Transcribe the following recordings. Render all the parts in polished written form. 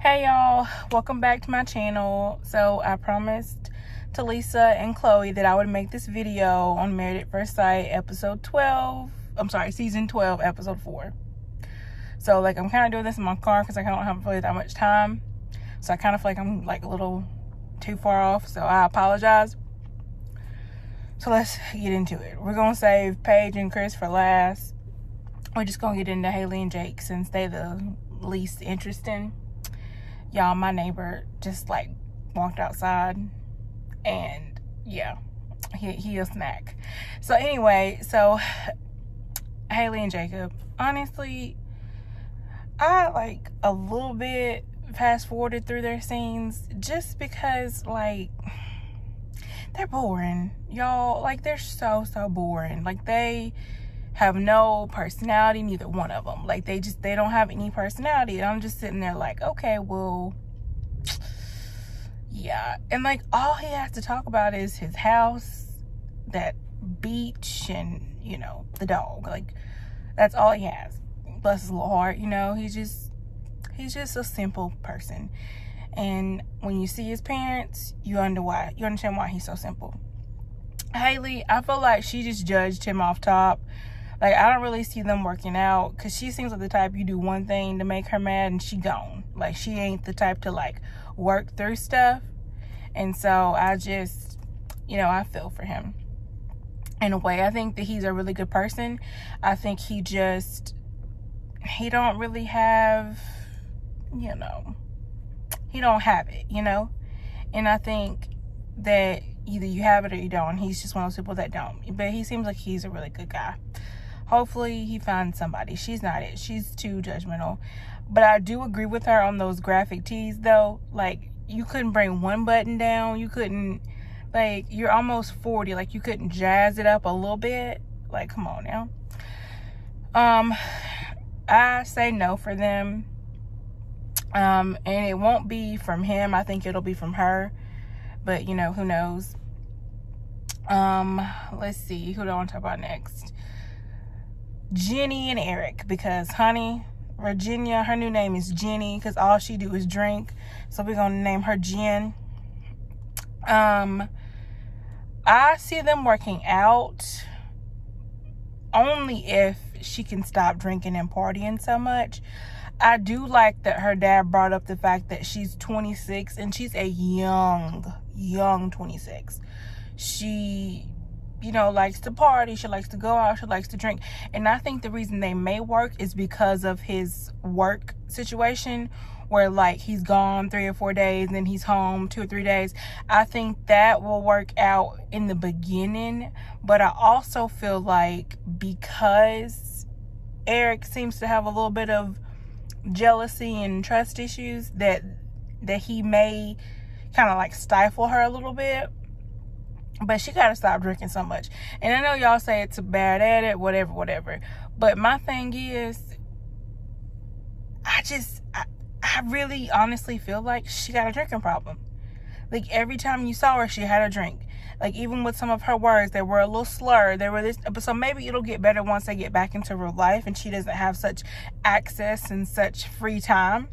Hey y'all, welcome back to my channel. So I promised to Lisa and Chloe that I would make this video on Married at First Sight season 12, episode 4. So I'm kind of doing this in my car because I don't have really that much time. So I kind of feel like I'm a little too far off, so I apologize. So let's get into it. We're going to save Paige and Chris for last. We're just going to get into Haley and Jake since they're the least interesting. Y'all, my neighbor just walked outside and yeah, he a snack. So anyway, Haley and Jacob, honestly, I a little bit fast forwarded through their scenes just because they're boring, y'all. They're so boring. They have no personality, neither one of them. They don't have any personality. And I'm just sitting there okay, well, yeah. And all he has to talk about is his house, that beach, and the dog. That's all he has. Bless his little heart. He's just a simple person. And when you see his parents, you understand why he's so simple. Haley, I feel like she just judged him off top. I don't really see them working out because she seems like the type you do one thing to make her mad and she gone. She ain't the type to work through stuff. And so I just, I feel for him. In a way, I think that he's a really good person. I think he don't really have, he don't have it, And I think that either you have it or you don't. He's just one of those people that don't. But he seems like he's a really good guy. Hopefully he finds somebody. She's not it. She's too judgmental. But I do agree with her on those graphic tees, though. You couldn't bring one button down. You couldn't, you're almost 40. You couldn't jazz it up a little bit. Come on now. I say no for them. And it won't be from him. I think it'll be from her. But, who knows? Let's see. Who do I want to talk about next? Jenny and Eric, because Virginia, her new name is Jenny because all she do is drink. So we're going to name her Jen. I see them working out only if she can stop drinking and partying so much. I do like that her dad brought up the fact that she's 26 and she's a young 26. She likes to party. She likes to go out. She likes to drink. And I think the reason they may work is because of his work situation where he's gone 3 or 4 days and then he's home 2 or 3 days. I think that will work out in the beginning. But I also feel because Eric seems to have a little bit of jealousy and trust issues that he may kind of stifle her a little bit. But she gotta stop drinking so much. And I know y'all say it's bad at it, whatever. But my thing is, I really honestly feel like she got a drinking problem. Every time you saw her, she had a drink. Even with some of her words, they were a little slurred. They were this, so maybe it'll get better once they get back into real life and she doesn't have such access and such free time.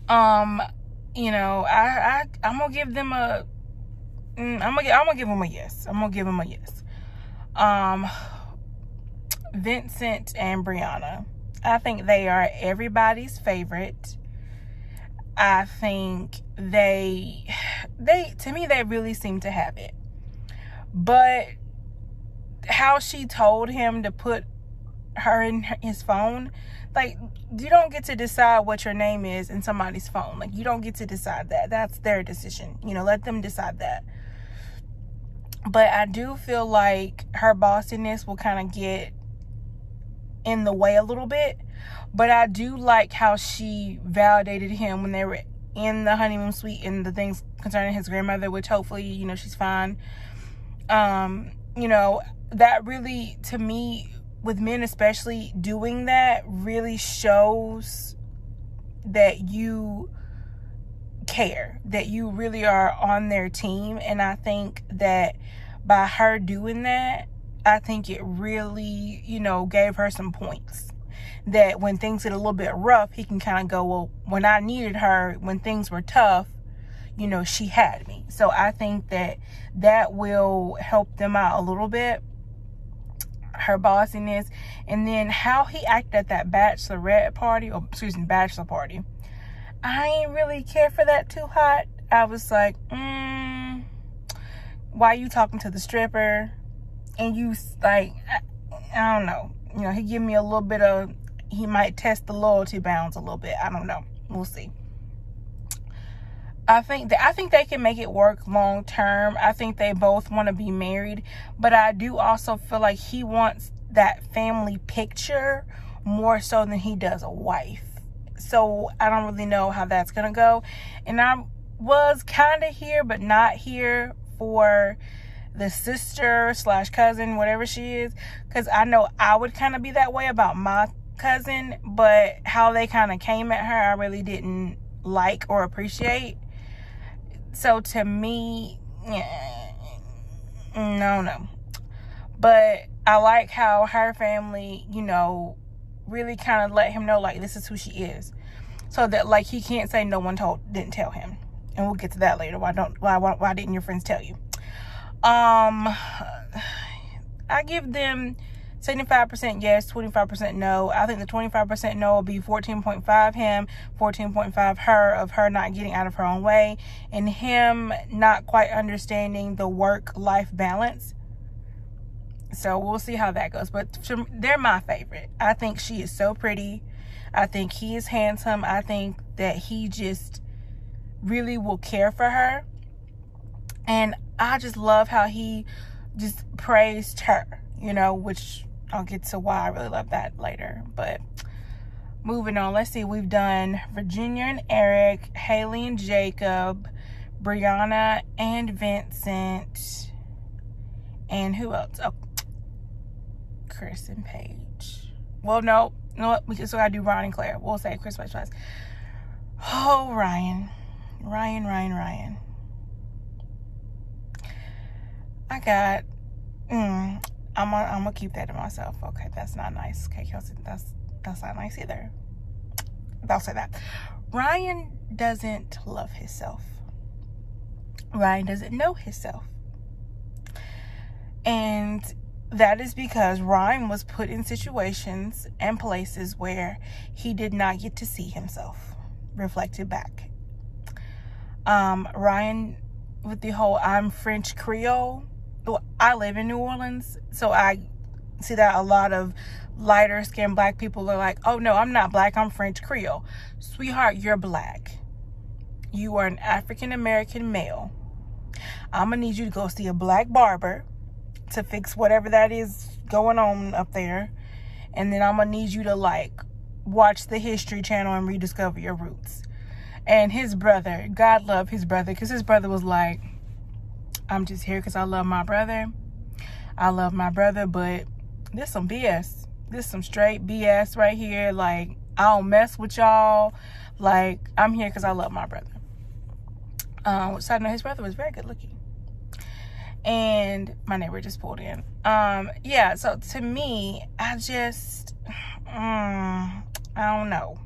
I'm gonna give them a. I'm gonna give him a yes. Vincent and Brianna. I think they are everybody's favorite. I think they to me they really seem to have it. But how she told him to put her in his phone, you don't get to decide what your name is in somebody's phone. You don't get to decide that. That's their decision. Let them decide that. But I do feel like her bossiness will kind of get in the way a little bit. But I do like how she validated him when they were in the honeymoon suite and the things concerning his grandmother, which hopefully, she's fine. That really, to me, with men especially, doing that really shows that you care, that you really are on their team. And I think that by her doing that, I think it really, gave her some points. that when things get a little bit rough, he can kind of go, well, when I needed her, when things were tough, you know, she had me. So I think that will help them out a little bit, her bossiness. And then how he acted at that bachelor party, I ain't really care for that too hot. I was like, why you talking to the stripper? And you, like, I don't know. You know, he give me a little bit of, he might test the loyalty bounds a little bit. I don't know. We'll see. I think they can make it work long term. I think they both want to be married, but I do also feel like he wants that family picture more so than he does a wife. So I don't really know how that's gonna go. And I was kind of here, but not here for the sister / cousin, whatever she is, because I know I would kind of be that way about my cousin, but how they kind of came at her, I really didn't like or appreciate. So to me, no. But I like how her family, you know, really kind of let him know, like, this is who she is. So that, like, he can't say no one didn't tell him. And we'll get to that later. Why didn't your friends tell you? I give them 75% yes, 25% no. I think the 25% no will be 14.5 him, 14.5 her, of her not getting out of her own way, and him not quite understanding the work-life balance. So we'll see how that goes. But they're my favorite. I think she is so pretty. I think he is handsome. I think that he just really will care for her. And I just love how he just praised her, you know, which I'll get to why I really love that later. But moving on, let's see. We've done Virginia and Eric, Haley and Jacob, Brianna and Vincent, and who else? Oh, Chris and Paige. Well, no, you know what? We still gotta do Ryan and Claire. We'll say Chris first. Oh, Ryan. I got. I'm gonna keep that to myself. Okay, that's not nice. Okay, Kelsey, that's not nice either. I'll say that. Ryan doesn't love himself. Ryan doesn't know himself. And that is because Ryan was put in situations and places where he did not get to see himself reflected back. Ryan, with the whole I'm French Creole, I live in New Orleans, so I see that a lot of lighter skinned black people are like, oh no, I'm not black, I'm French Creole. Sweetheart, you're black. You are an African American male. I'm gonna need you to go see a black barber to fix whatever that is going on up there, and then I'm gonna need you to, like, watch the History Channel and rediscover your roots. And his brother, God love his brother, because his brother was like, I'm just here because I love my brother. But this some BS. This some straight BS right here. Like, I don't mess with y'all. Like, I'm here because I love my brother. Which I know his brother was very good looking. And my neighbor just pulled in. Yeah, so to me, I just, I don't know.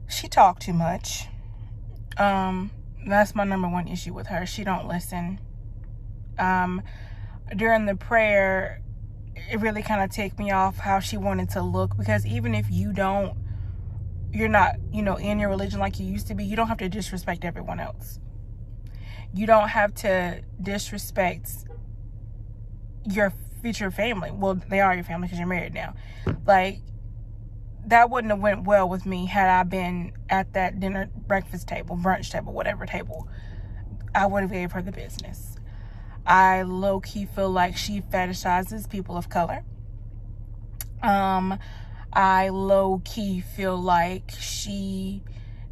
She talked too much. That's my number one issue with her. She don't listen. During the prayer, it really kind of ticked me off how she wanted to look, because even if you're not, in your religion like you used to be, you don't have to disrespect everyone else. You don't have to disrespect your future family. Well, they are your family because you're married now. Like, that wouldn't have went well with me had I been at that dinner, breakfast table, brunch table, whatever table. I would have gave her the business. I low-key feel like she fetishizes people of color. I low-key feel like she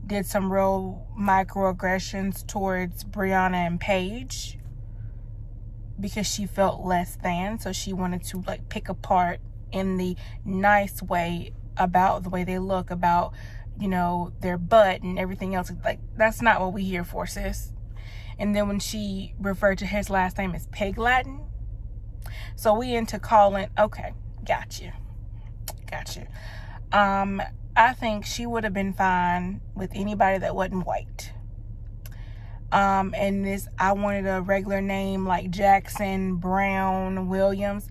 did some real microaggressions towards Brianna and Paige because she felt less than. So she wanted to, like, pick apart in the nice way about the way they look, about, their butt and everything else. Like, that's not what we here for, sis. And then when she referred to his last name as Pig Latin, so we into calling, okay, got you. Gotcha. I think she would have been fine with anybody that wasn't white. And this, I wanted a regular name like Jackson, Brown, Williams.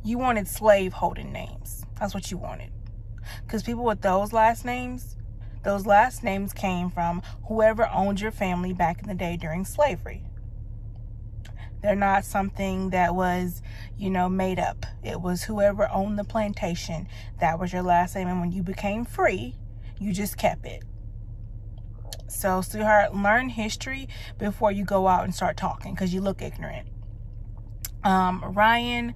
You wanted slave holding names. That's what you wanted. Because people with those last names came from whoever owned your family back in the day during slavery. They're not something that was, made up. It was whoever owned the plantation. That was your last name. And when you became free, you just kept it. So, sweetheart, learn history before you go out and start talking, because you look ignorant. Ryan,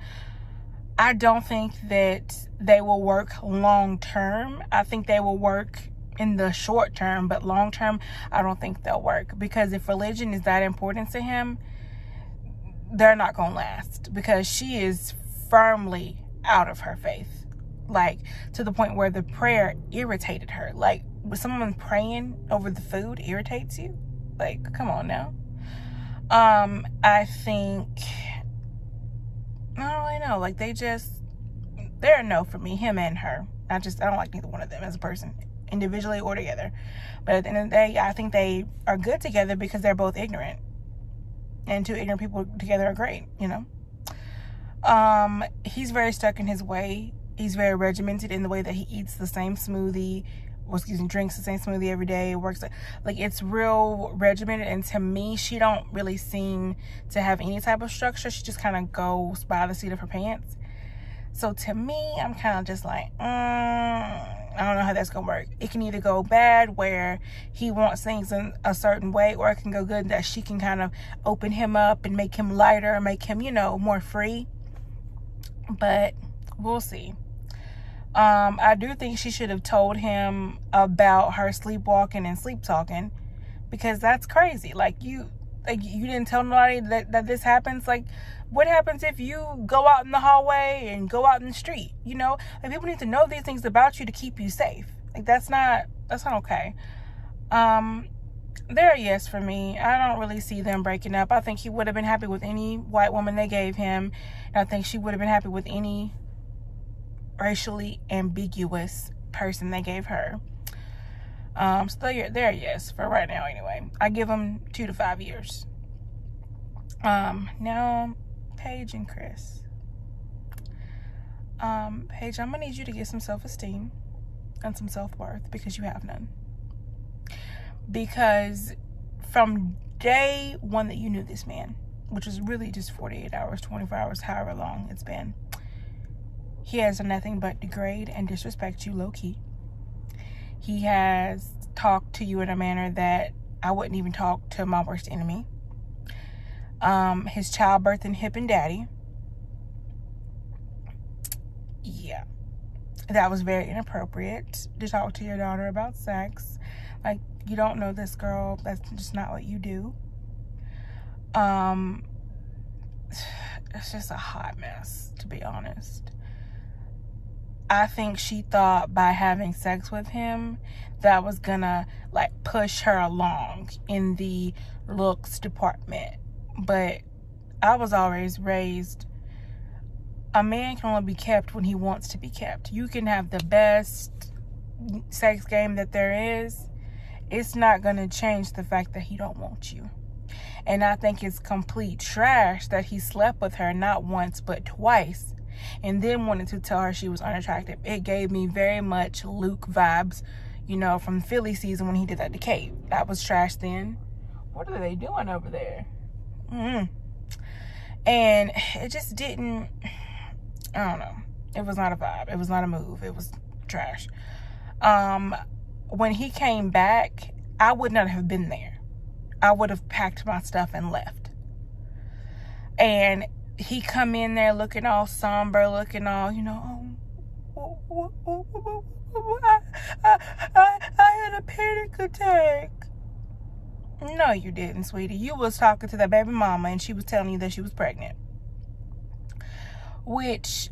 I don't think that they will work long term. I think they will work in the short term, but long term, I don't think they'll work. Because if religion is that important to him, they're not going to last, because she is firmly out of her faith. Like, to the point where the prayer irritated her. Like, when someone praying over the food irritates you, like, come on now. I think, I don't really know. Like, they're a no for me, him and her. I don't like neither one of them as a person, individually or together. But at the end of the day, I think they are good together because they're both ignorant. And two ignorant people together are great, He's very stuck in his way. He's very regimented in the way that he eats the same smoothie, drinks the same smoothie every day. Works like it's real regimented. And to me, she don't really seem to have any type of structure. She just kind of goes by the seat of her pants. So to me, I'm kind of just like, I don't know how that's going to work. It can either go bad where he wants things in a certain way, or it can go good that she can kind of open him up and make him lighter, make him, more free. But we'll see. I do think she should have told him about her sleepwalking and sleep talking, because that's crazy. Like you didn't tell nobody that this happens. Like, what happens if you go out in the hallway and go out in the street? Like, people need to know these things about you to keep you safe. Like, that's not okay. They're a yes for me. I don't really see them breaking up. I think he would have been happy with any white woman they gave him. And I think she would have been happy with any racially ambiguous person they gave her. So they're a yes for right now anyway. I give them 2 to 5 years. Now, Paige and Chris. Paige, I'm gonna need you to get some self-esteem and some self-worth, because you have none. Because from day one that you knew this man, which was really just 48 hours, 24 hours, however long it's been, he has done nothing but degrade and disrespect you low-key. He has talked to you in a manner that I wouldn't even talk to my worst enemy. His childbirth and hip and daddy. Yeah. That was very inappropriate to talk to your daughter about sex. Like, you don't know this girl. That's just not what you do. It's just a hot mess, to be honest. I think she thought by having sex with him, that was gonna, like, push her along in the looks department. But I was always raised, a man can only be kept when he wants to be kept. You can have the best sex game that there is. It's not going to change the fact that he don't want you. And I think it's complete trash that he slept with her not once but twice, and then wanted to tell her she was unattractive. It gave me very much Luke vibes, from Philly season when he did that to Kate. That was trash then. What are they doing over there? And it just didn't, I don't know. It was not a vibe. It was not a move. It was trash. When he came back, I would not have been there. I would have packed my stuff and left. And he come in there looking all somber, looking all, I had a panic attack. No, you didn't, sweetie. You was talking to that baby mama, and she was telling you that she was pregnant. Which,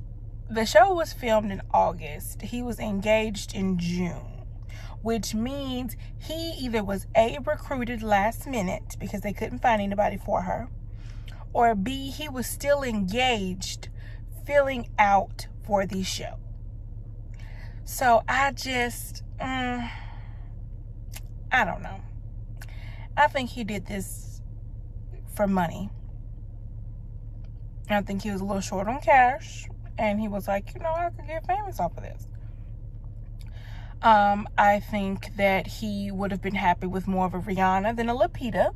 the show was filmed in August. He was engaged in June. Which means he either was A, recruited last minute because they couldn't find anybody for her, or B, he was still engaged, filling out for the show. So I just, I don't know. I think he did this for money. I think he was a little short on cash, and he was like, I could get famous off of this. I think that he would have been happy with more of a Rihanna than a Lupita.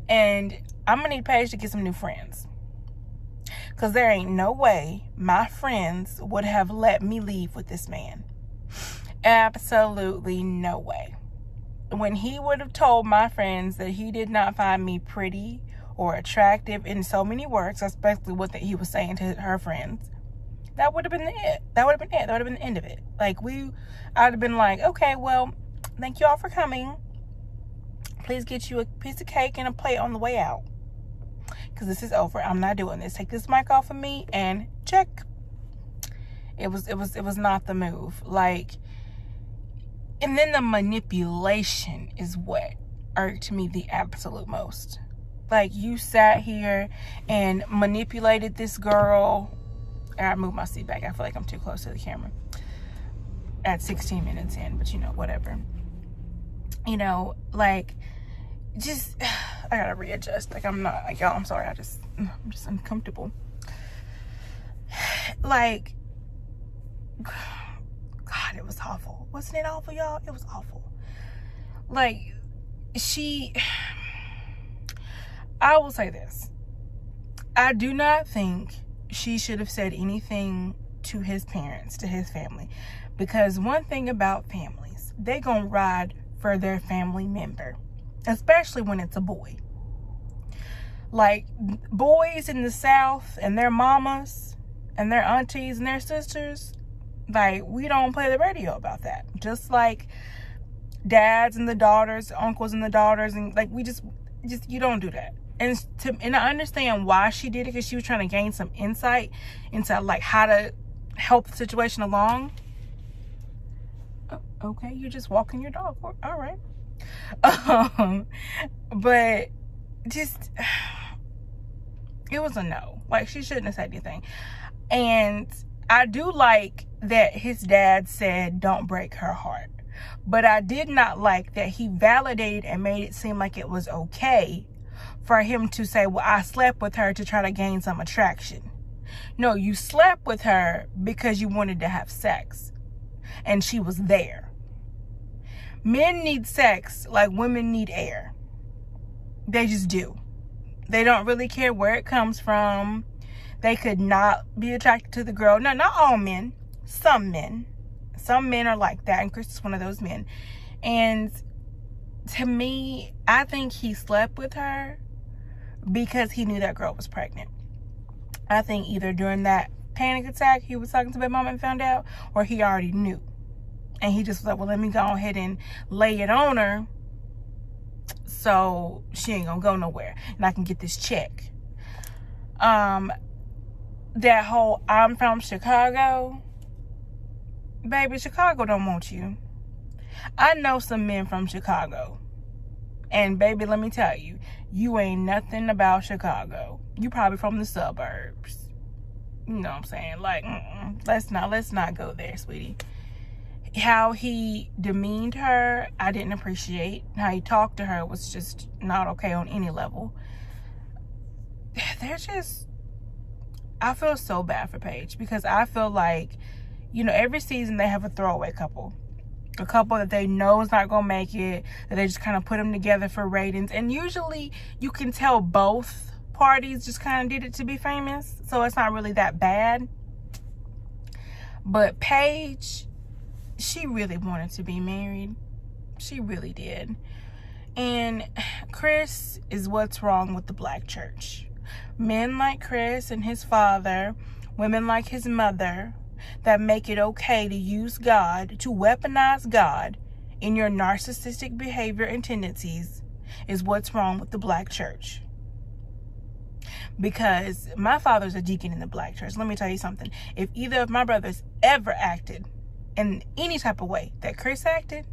And I'm gonna need Paige to get some new friends, because there ain't no way my friends would have let me leave with this man. Absolutely no way. When he would have told my friends that he did not find me pretty or attractive, in so many words, especially what he was saying to her friends, that would have been it. That would have been it. That would have been the end of it. Like, I'd have been like, okay, well, thank you all for coming. Please get you a piece of cake and a plate on the way out, because this is over. I'm not doing this. Take this mic off of me and check. It was not the move. Like, and then the manipulation is what irked me the absolute most. Like, you sat here and manipulated this girl. I moved my seat back. I feel like I'm too close to the camera at 16 minutes in, but whatever. Like, just, I gotta readjust. Like, I'm not, like, y'all, I'm sorry. I'm just uncomfortable. Like, God, it was awful. Wasn't it awful, y'all? It was awful. Like, I will say this. I do not think she should have said anything to his parents, to his family. Because one thing about families, they gonna ride for their family member. Especially when it's a boy. Like, boys in the South and their mamas and their aunties and their sisters, like, we don't play the radio about that. Just like dads and the daughters, uncles and the daughters, and like, we just you don't do that. And I understand why she did it, because she was trying to gain some insight into, like, how to help the situation along. Oh, okay, you're just walking your dog. All right. But just, it was a no. Like, she shouldn't have said anything. And I do like that his dad said, don't break her heart. But I did not like that he validated and made it seem like it was okay for him to say, well, I slept with her to try to gain some attraction. No, you slept with her because you wanted to have sex. And she was there. Men need sex like women need air. They just do. They don't really care where it comes from. They could not be attracted to the girl. No, not all men. Some men. Some men are like that, and Chris is one of those men. And to me, I think he slept with her because he knew that girl was pregnant. I think either during that panic attack he was talking to my mom and found out, or he already knew. And he just was like, well, let me go ahead and lay it on her so she ain't gonna go nowhere and I can get this check. That whole I'm from Chicago, baby, Chicago don't want you. I know some men from Chicago, and baby, let me tell you, you ain't nothing about Chicago. You probably from the suburbs. You know what I'm saying? Like, let's not go there, sweetie. How he demeaned her, I didn't appreciate. How he talked to her was just not okay on any level. I feel so bad for Paige, because I feel like, every season they have a throwaway couple. A couple that they know is not gonna make it, that they just kind of put them together for ratings. And usually you can tell both parties just kind of did it to be famous, so it's not really that bad. But Paige, she really wanted to be married. She really did. And Chris is what's wrong with the black church. Men like Chris and his father, women like his mother, that make it okay to use God, to weaponize God in your narcissistic behavior and tendencies, is what's wrong with the black church. Because my father's a deacon in the black church. Let me tell you something. If either of my brothers ever acted in any type of way that Chris acted,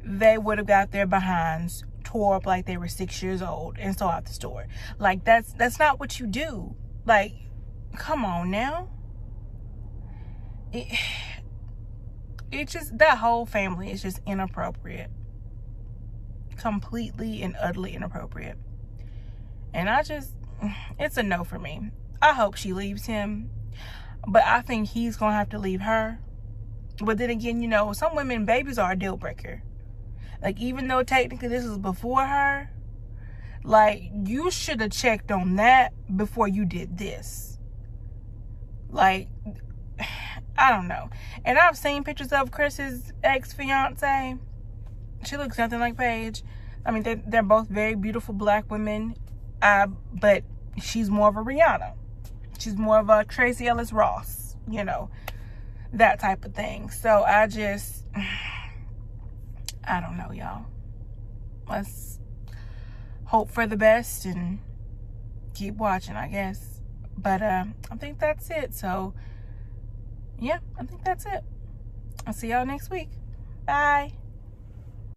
they would have got their behinds tore up like they were 6 years old and sold out the store. Like, that's not what you do. Like, come on now. It just, that whole family is just inappropriate. Completely and utterly inappropriate. And it's a no for me. I hope she leaves him, but I think he's gonna have to leave her. But then again, you know, some women, babies are a deal breaker. Like, even though technically this was before her, like, you should have checked on that before you did this. Like, I don't know. And I've seen pictures of Chris's ex-fiance. She looks nothing like Paige. I mean, they're both very beautiful black women. But she's more of a Rihanna. She's more of a Tracy Ellis Ross. You know, that type of thing. So I don't know, y'all. Let's hope for the best and keep watching, I guess. But I think that's it. So yeah, I think that's it. I'll see y'all next week. Bye.